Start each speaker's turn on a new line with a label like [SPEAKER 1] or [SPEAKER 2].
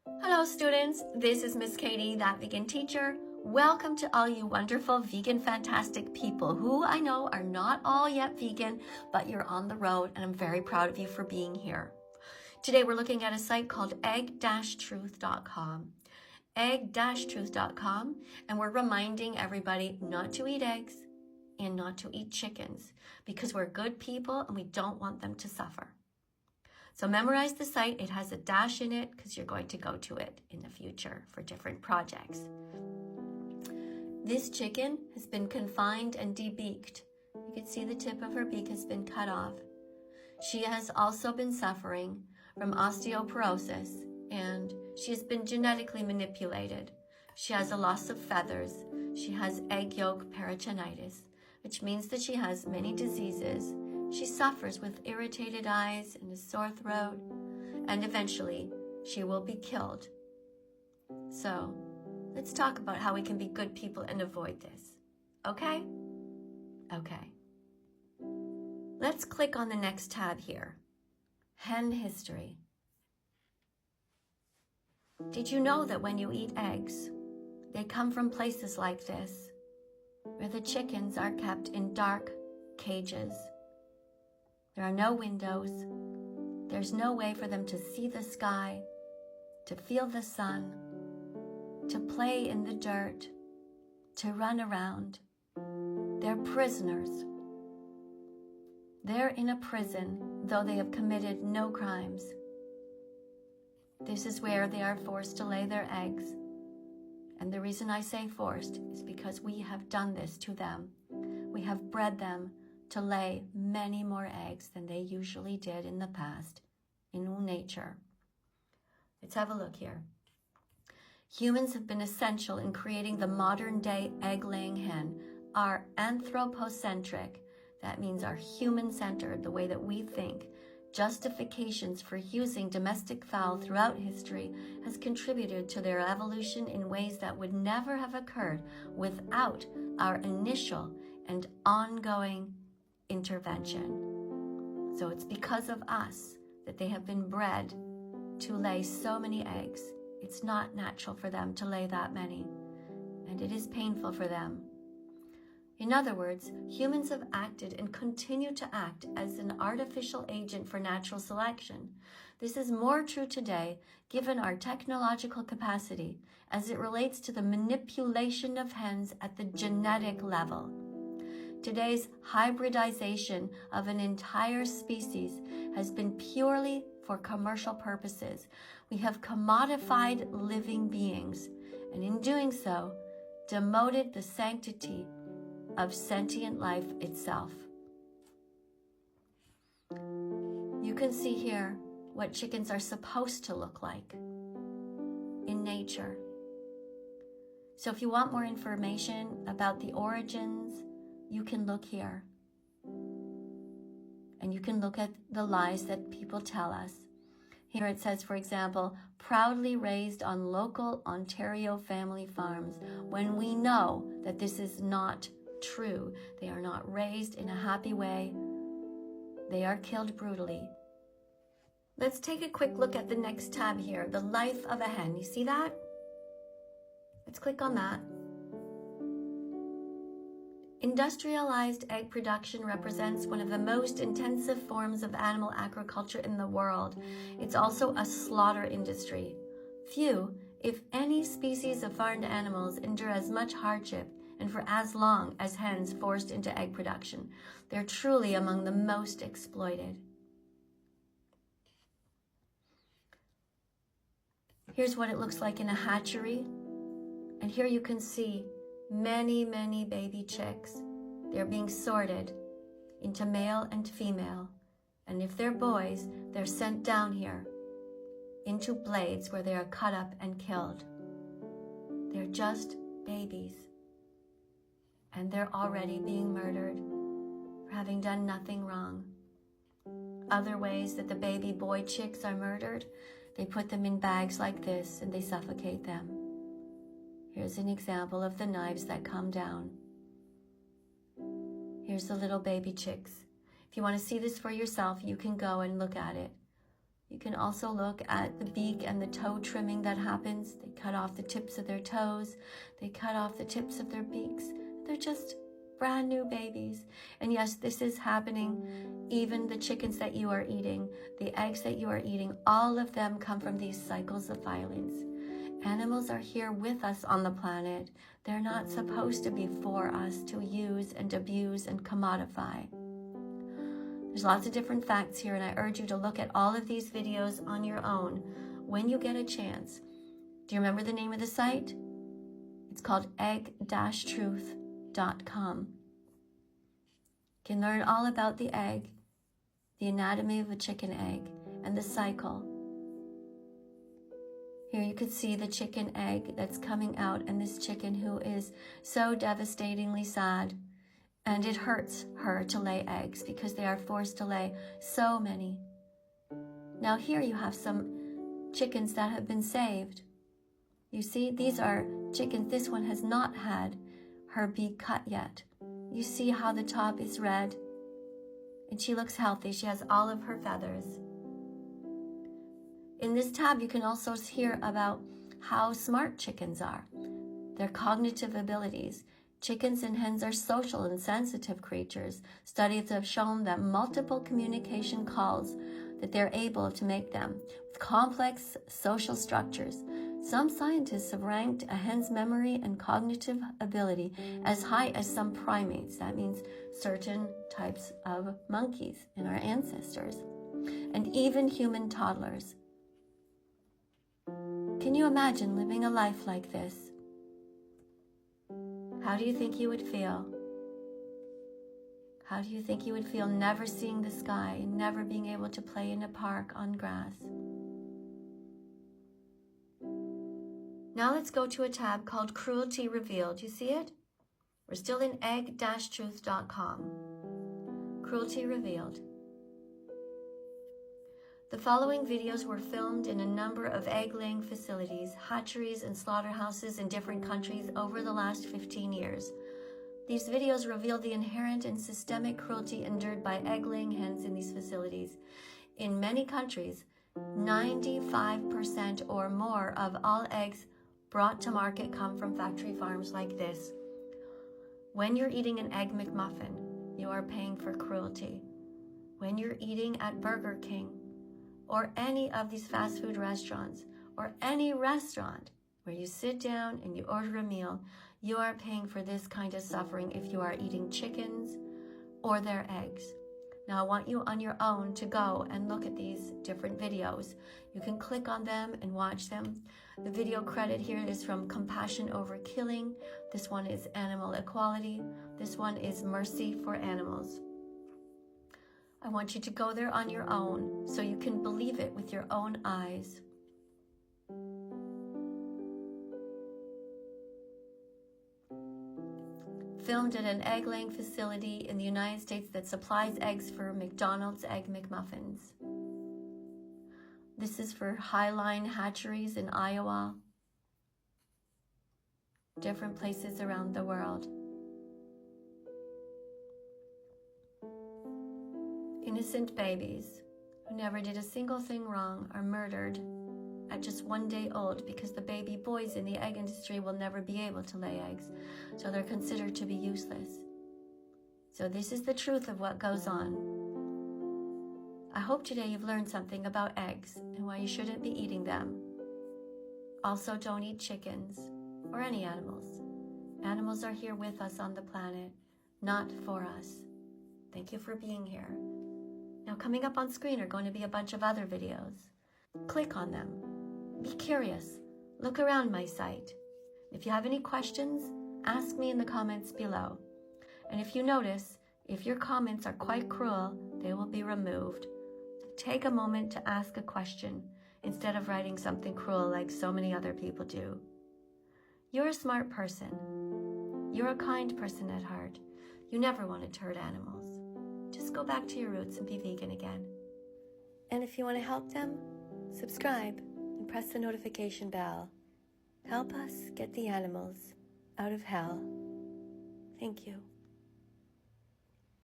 [SPEAKER 1] Hello students, this is Miss Katie, that vegan teacher. Welcome to all you wonderful vegan fantastic people who I know are not all yet vegan, but you're on the road and I'm very proud of you for being here. Today we're looking at a site called egg-truth.com. egg-truth.com, and we're reminding everybody not to eat eggs and not to eat chickens because we're good people and we don't want them to suffer. So memorize the site. It has a dash in it because you're going to go to it in the future for different projects. This chicken has been confined and debeaked. You can see the tip of her beak has been cut off. She has also been suffering from osteoporosis and she has been genetically manipulated. She has a loss of feathers. She has egg yolk peritonitis, which means that she has many diseases. She suffers with irritated eyes and a sore throat, and eventually she will be killed. So let's talk about how we can be good people and avoid this. Okay? Okay. Let's click on the next tab here. Hen history. Did you know that when you eat eggs, they come from places like this, where the chickens are kept in dark cages? There are no windows. There's no way for them to see the sky, to feel the sun, to play in the dirt, to run around. They're prisoners. They're in a prison, though they have committed no crimes. This is where they are forced to lay their eggs. And the reason I say forced is because we have done this to them. We have bred them to lay many more eggs than they usually did in the past in nature. Let's have a look here. Humans have been essential in creating the modern-day egg-laying hen. Our anthropocentric, that means our human-centered, the way that we think, justifications for using domestic fowl throughout history has contributed to their evolution in ways that would never have occurred without our initial and ongoing intervention. So it's because of us that they have been bred to lay so many eggs. It's not natural for them to lay that many, and it is painful for them. In other words, humans have acted and continue to act as an artificial agent for natural selection. This is more true today given our technological capacity as it relates to the manipulation of hens at the genetic level. Today's hybridization of an entire species has been purely for commercial purposes. We have commodified living beings, and in doing so, demoted the sanctity of sentient life itself. You can see here what chickens are supposed to look like in nature. So if you want more information about the origins, you can look here. And you can look at the lies that people tell us. Here it says, for example, proudly raised on local Ontario family farms, when we know that this is not true. They are not raised in a happy way. They are killed brutally. Let's take a quick look at the next tab here, the life of a hen. You see that? Let's click on that. Industrialized egg production represents one of the most intensive forms of animal agriculture in the world. It's also a slaughter industry. Few, if any, species of farmed animals endure as much hardship and for as long as hens forced into egg production. They're truly among the most exploited. Here's what it looks like in a hatchery. And here you can see many, many baby chicks. They're being sorted into male and female. And if they're boys, they're sent down here into blades where they are cut up and killed. They're just babies. And they're already being murdered for having done nothing wrong. Other ways that the baby boy chicks are murdered, they put them in bags like this and they suffocate them. Here's an example of the knives that come down. Here's the little baby chicks. If you want to see this for yourself, you can go and look at it. You can also look at the beak and the toe trimming that happens. They cut off the tips of their toes. They cut off the tips of their beaks. They're just brand new babies. And yes, this is happening. Even the chickens that you are eating, the eggs that you are eating, all of them come from these cycles of violence. Animals are here with us on the planet. They're not supposed to be for us to use and abuse and commodify. There's lots of different facts here, and I urge you to look at all of these videos on your own when you get a chance. Do you remember the name of the site? It's called egg-truth.com. You can learn all about the egg, the anatomy of a chicken egg, and the cycle. Here you could see the chicken egg that's coming out, and this chicken who is so devastatingly sad. And it hurts her to lay eggs because they are forced to lay so many. Now here you have some chickens that have been saved. You see, these are chickens. This one has not had her beak cut yet. You see how the top is red? And she looks healthy. She has all of her feathers. In this tab, you can also hear about how smart chickens are, their cognitive abilities. Chickens and hens are social and sensitive creatures. Studies have shown that multiple communication calls that they're able to make them with complex social structures. Some scientists have ranked a hen's memory and cognitive ability as high as some primates. That means certain types of monkeys in our ancestors, and even human toddlers. Can you imagine living a life like this? How do you think you would feel? How do you think you would feel never seeing the sky and never being able to play in a park on grass? Now let's go to a tab called Cruelty Revealed. You see it? We're still in egg-truth.com. Cruelty Revealed. The following videos were filmed in a number of egg-laying facilities, hatcheries, and slaughterhouses in different countries over the last 15 years. These videos reveal the inherent and systemic cruelty endured by egg-laying hens in these facilities. In many countries, 95% or more of all eggs brought to market come from factory farms like this. When you're eating an Egg McMuffin, you are paying for cruelty. When you're eating at Burger King, or any of these fast food restaurants, or any restaurant where you sit down and you order a meal, you are paying for this kind of suffering if you are eating chickens or their eggs. Now I want you on your own to go and look at these different videos. You can click on them and watch them. The video credit here is from Compassion Over Killing. This one is Animal Equality. This one is Mercy for Animals. I want you to go there on your own so you can believe it with your own eyes. Filmed at an egg-laying facility in the United States that supplies eggs for McDonald's Egg McMuffins. This is for Highline hatcheries in Iowa, different places around the world. Innocent babies who never did a single thing wrong are murdered at just 1 day old because the baby boys in the egg industry will never be able to lay eggs, so they're considered to be useless. So this is the truth of what goes on. I hope today you've learned something about eggs and why you shouldn't be eating them. Also, don't eat chickens or any animals. Animals are here with us on the planet, not for us. Thank you for being here. Now coming up on screen are going to be a bunch of other videos. Click on them. Be curious. Look around my site. If you have any questions, ask me in the comments below. And if you notice, if your comments are quite cruel, they will be removed. So take a moment to ask a question instead of writing something cruel like so many other people do. You're a smart person. You're a kind person at heart. You never wanted to hurt animals. Just go back to your roots and be vegan again. And if you want to help them, subscribe and press the notification bell. Help us get the animals out of hell. Thank you.